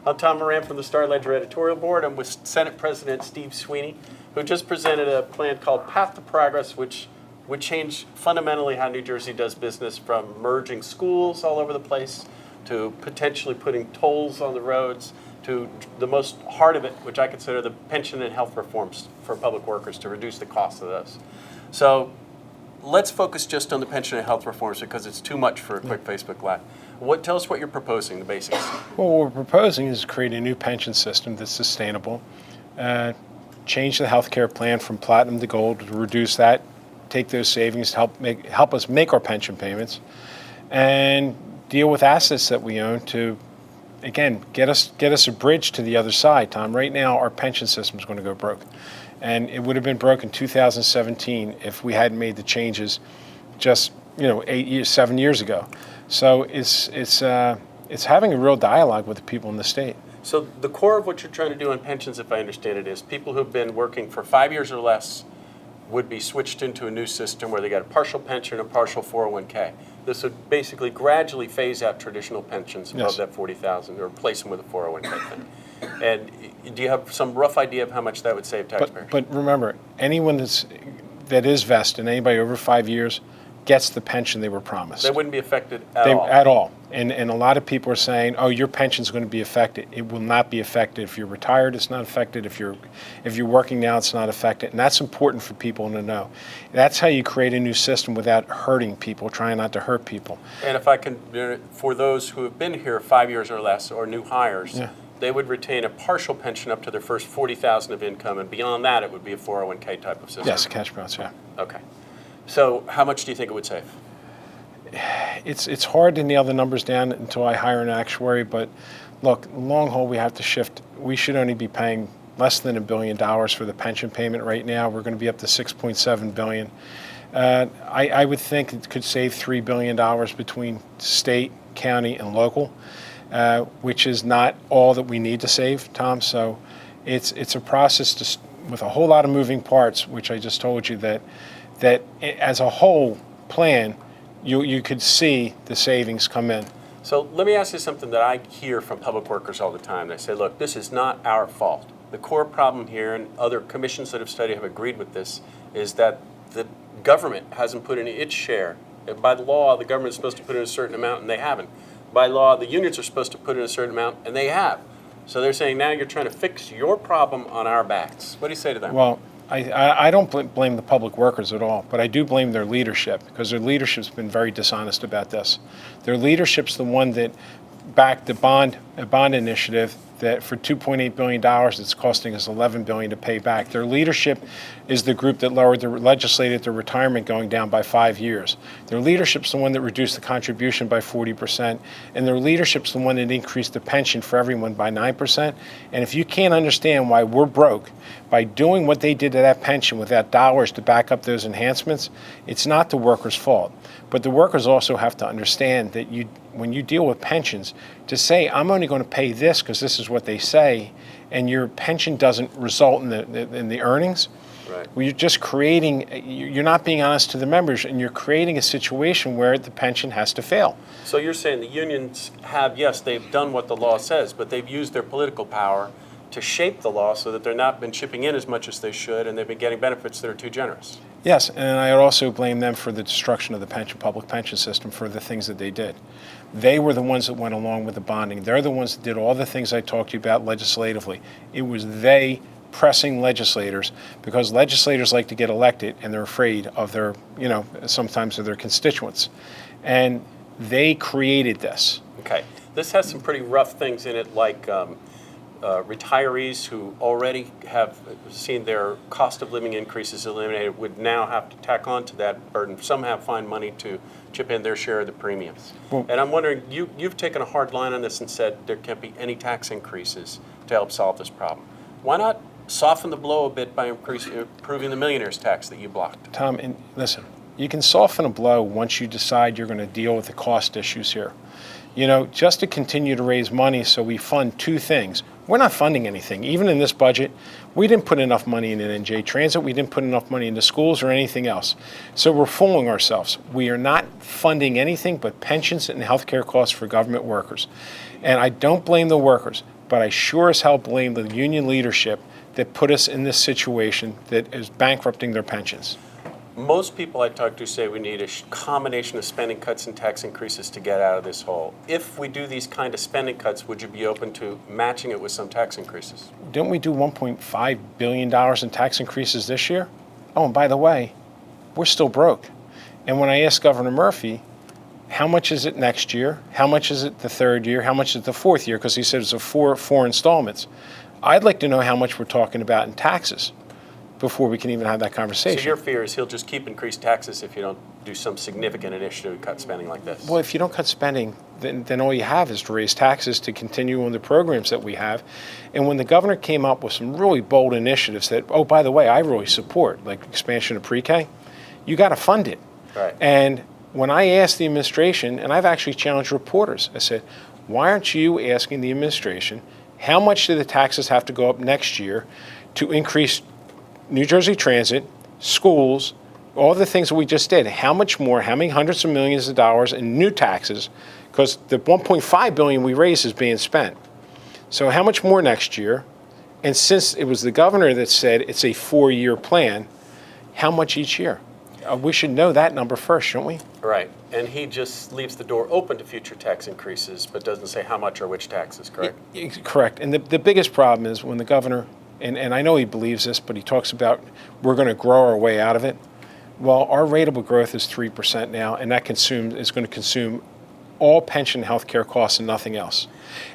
I'm Tom Moran from the Star-Ledger Editorial Board. I'm with Senate President Steve Sweeney, who just presented a plan called Path to Progress, which would change fundamentally how New Jersey does business, from merging schools all over the place to potentially putting tolls on the roads to the most heart of it, which I consider the pension and health reforms for public workers to reduce the cost of those. So let's focus just on the pension and health reforms because it's too much for a quick Facebook Live. Tell us what you're proposing, the basics. Well, what we're proposing is to create a new pension system that's sustainable, change the health care plan from platinum to gold to reduce that, take those savings to help us make our pension payments, and deal with assets that we own to, again, get us a bridge to the other side, Tom. Right now, our pension system is going to go broke. And it would have been broke in 2017 if we hadn't made the changes just 7 years ago. So it's having a real dialogue with the people in the state. So the core of what you're trying to do on pensions, if I understand it, is people who've been working for 5 years or less would be switched into a new system where they got a partial pension, a partial 401k. This would basically gradually phase out traditional pensions above that $40,000 or replace them with a 401k thing. And do you have some rough idea of how much that would save taxpayers? But remember, anyone that is vested, anybody over 5 years, gets the pension they were promised. They wouldn't be affected at all? At all. And a lot of people are saying, oh, your pension's going to be affected. It will not be affected. If you're retired, it's not affected. If you're working now, it's not affected. And that's important for people to know. That's how you create a new system without hurting people, trying not to hurt people. And if I can, for those who have been here 5 years or less or new hires, they would retain a partial pension up to their first $40,000 of income, and beyond that, it would be a 401k type of system. Yes, cash balance, yeah. Okay. So how much do you think it would save? It's hard to nail the numbers down until I hire an actuary, but look, long haul, we have to shift. We should only be paying less than $1 billion for the pension payment right now. We're going to be up to $6.7 billion. I would think it could save $3 billion between state, county, and local, which is not all that we need to save, Tom. So it's a process with a whole lot of moving parts, which I just told you that as a whole plan, you could see the savings come in. So let me ask you something that I hear from public workers all the time. They say, look, this is not our fault. The core problem here, and other commissions that have studied have agreed with this, is that the government hasn't put in its share. By law, the government is supposed to put in a certain amount, and they haven't. By law, the unions are supposed to put in a certain amount, and they have. So they're saying now you're trying to fix your problem on our backs. What do you say to them? Well, I don't blame the public workers at all, but I do blame their leadership, because their leadership's been very dishonest about this. Their leadership's the one that backed a bond initiative that for $2.8 billion, it's costing us $11 billion to pay back. Their leadership is the group that legislated their retirement going down by 5 years. Their leadership's the one that reduced the contribution by 40%, and their leadership's the one that increased the pension for everyone by 9%. And if you can't understand why we're broke by doing what they did to that pension without dollars to back up those enhancements, it's not the workers' fault. But the workers also have to understand that when you deal with pensions, to say, I'm only going to pay this because this is what they say, and your pension doesn't result in the earnings, right. Well, you're just you're not being honest to the members, and you're creating a situation where the pension has to fail. So you're saying the unions have, yes, they've done what the law says, but they've used their political power to shape the law so that they're not been chipping in as much as they should, and they've been getting benefits that are too generous. Yes, and I also blame them for the destruction of the public pension system, for the things that they did. They were the ones that went along with the bonding. They're the ones that did all the things I talked to you about legislatively. It was they pressing legislators, because legislators like to get elected and they're afraid of their, sometimes of their constituents. And they created this. Okay. This has some pretty rough things in it, like retirees who already have seen their cost of living increases eliminated would now have to tack on to that burden, somehow find money to chip in their share of the premiums. Well, and I'm wondering, you've taken a hard line on this and said there can't be any tax increases to help solve this problem. Why not soften the blow a bit by improving the millionaire's tax that you blocked? Tom, and listen, you can soften a blow once you decide you're going to deal with the cost issues here. Just to continue to raise money so we fund two things. We're not funding anything. Even in this budget, we didn't put enough money in an NJ Transit. We didn't put enough money into schools or anything else. So we're fooling ourselves. We are not funding anything but pensions and health care costs for government workers. And I don't blame the workers. but I sure as hell blame the union leadership that put us in this situation that is bankrupting their pensions. Most people I talk to say we need a combination of spending cuts and tax increases to get out of this hole. If we do these kind of spending cuts, would you be open to matching it with some tax increases? Didn't we do $1.5 billion in tax increases this year? Oh, and by the way, we're still broke. And when I asked Governor Murphy, how much is it next year? How much is it the third year? How much is it the fourth year? Because he said it's a four installments. I'd like to know how much we're talking about in taxes before we can even have that conversation. So your fear is he'll just keep increased taxes if you don't do some significant initiative to cut spending like this? Well, if you don't cut spending, then all you have is to raise taxes to continue on the programs that we have. And when the governor came up with some really bold initiatives that, oh, by the way, I really support, like expansion of pre-K, you got to fund it. Right. And when I asked the administration, and I've actually challenged reporters, I said, why aren't you asking the administration how much do the taxes have to go up next year to increase New Jersey Transit, schools, all the things that we just did? How much more, how many hundreds of millions of dollars in new taxes? Because the $1.5 billion we raised is being spent. So how much more next year? And since it was the governor that said it's a 4-year plan, how much each year? We should know that number first, shouldn't we? Right. And he just leaves the door open to future tax increases, but doesn't say how much or which taxes, correct? Correct. And the biggest problem is when the governor, and I know he believes this, but he talks about we're going to grow our way out of it. Well, our rateable growth is 3% now, and that is going to consume all pension and health care costs and nothing else.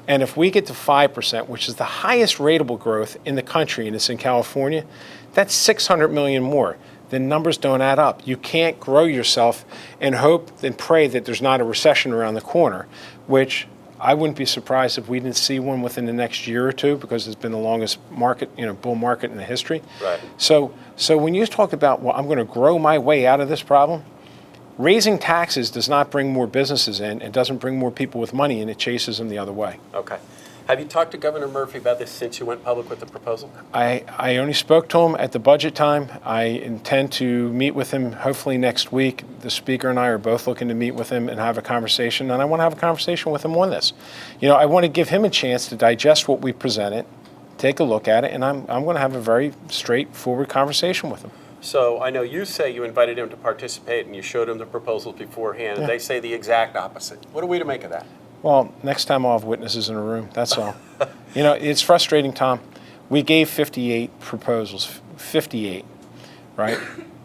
And if we get to 5%, which is the highest rateable growth in the country, and it's in California, that's $600 million more. The numbers don't add up. You can't grow yourself and hope and pray that there's not a recession around the corner, which I wouldn't be surprised if we didn't see one within the next year or two, because it's been the longest market, bull market in the history. Right. So when you talk about, well, I'm going to grow my way out of this problem, raising taxes does not bring more businesses in. It doesn't bring more people with money, and it chases them the other way. Okay. Have you talked to Governor Murphy about this since you went public with the proposal? I only spoke to him at the budget time. I intend to meet with him hopefully next week. The speaker and I are both looking to meet with him and have a conversation, and I want to have a conversation with him on this. I want to give him a chance to digest what we presented, take a look at it, and I'm going to have a very straightforward conversation with him. So I know you say you invited him to participate and you showed him the proposals beforehand, and they say the exact opposite. What are we to make of that? Well, next time I'll have witnesses in a room, that's all. It's frustrating, Tom. We gave 58 proposals, 58, right?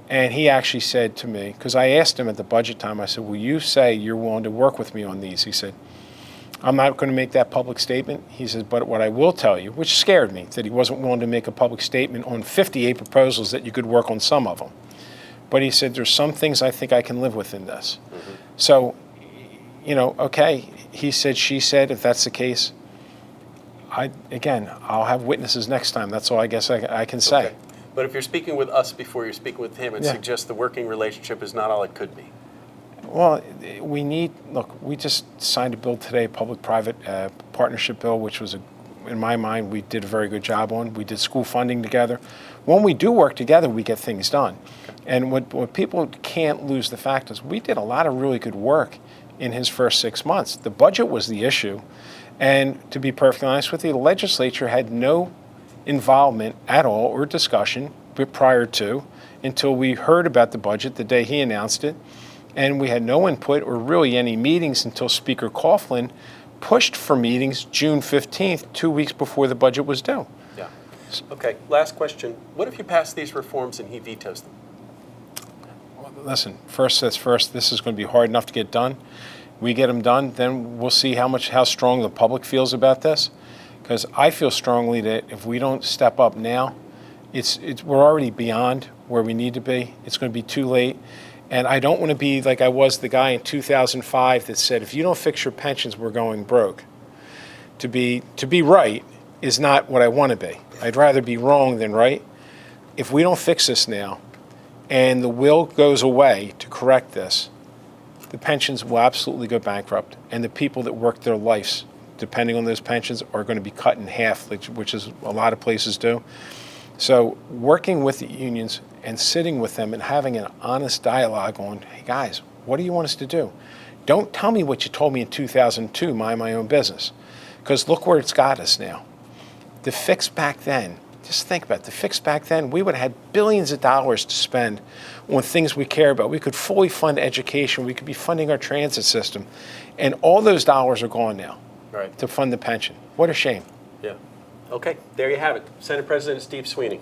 And he actually said to me, because I asked him at the budget time, I said, will you say you're willing to work with me on these? He said, I'm not going to make that public statement. He said, but what I will tell you, which scared me, that he wasn't willing to make a public statement on 58 proposals, that you could work on some of them. But he said, there's some things I think I can live with in this. Mm-hmm. So, okay, he said, she said, if that's the case, I'll have witnesses next time. That's all I guess I can say. Okay. But if you're speaking with us before you're speaking with him, it suggests the working relationship is not all it could be. Well, we just signed a bill today, public-private partnership bill, which was, in my mind, we did a very good job on. We did school funding together. When we do work together, we get things done. And what people can't lose the fact is we did a lot of really good work in his first 6 months. The budget was the issue. And to be perfectly honest with you, the legislature had no involvement at all or discussion prior to until we heard about the budget the day he announced it. And we had no input or really any meetings until Speaker Coughlin pushed for meetings June 15th, 2 weeks before the budget was due. Yeah. Okay, last question. What if you pass these reforms and he vetoes them? Listen, first things first, this is going to be hard enough to get done. We get them done, then we'll see how strong the public feels about this. Because I feel strongly that if we don't step up now, we're already beyond where we need to be. It's going to be too late. And I don't want to be like I was the guy in 2005 that said, if you don't fix your pensions, we're going broke. To be right is not what I want to be. I'd rather be wrong than right. If we don't fix this now, and the will goes away to correct this, the pensions will absolutely go bankrupt. And the people that work their lives, depending on those pensions, are going to be cut in half, which is a lot of places do. So working with the unions and sitting with them and having an honest dialogue on, hey guys, what do you want us to do? Don't tell me what you told me in 2002, mind my own business. because look where it's got us now. The fix back then, just think about it, the fix back then, we would have had billions of dollars to spend on things we care about. We could fully fund education. We could be funding our transit system. And all those dollars are gone now Right. to fund the pension. What a shame. Yeah. Okay, there you have it. Senate President Steve Sweeney.